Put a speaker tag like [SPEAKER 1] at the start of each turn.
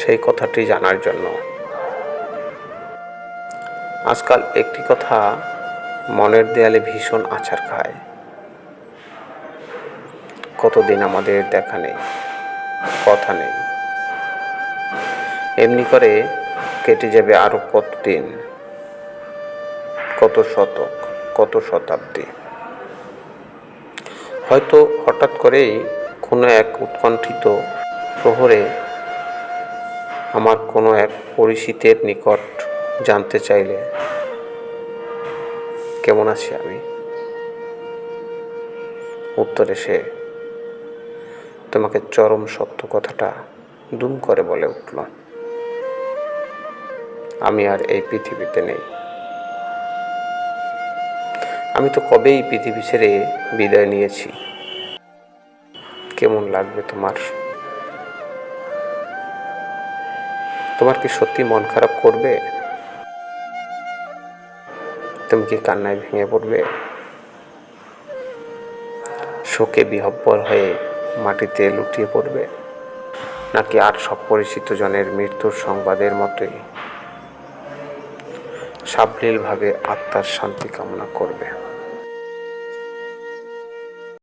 [SPEAKER 1] সেই কথাটি জানার জন্য। আজকাল একটি কথা মনের দেয়ালে ভীষণ আছাড় খায়। কতদিন আমাদের দেখা নেই, কথা নেই, এমনি করে কেটে যাবে আরো কতদিন, কত শতক, কত শতাব্দী। হয়তো হঠাৎ করেই কোনো এক উৎকণ্ঠিত প্রহরে আমার কোনো এক পরিচিতের নিকট জানতে চাইলে কেমন আছি আমি, উত্তরে সে তোমাকে চরম সত্য কথাটা দুম করে বলে উঠল, আমি আর এই পৃথিবীতে নেই। আমি তো কবেই পৃথিবী ছেড়ে বিদায় নিয়েছি। কেমন লাগবে তোমার? তোমার কি সত্যি মন খারাপ করবে? তুমি কি কান্নায় ভেঙে পড়বে? শোকে বিহ্বল হয়ে মাটিতে লুটিয়ে পড়বে? নাকি আর সব পরিচিত জনের মৃত্যুর সংবাদের মতোই সাবলীলভাবে আত্মার শান্তি কামনা করবে?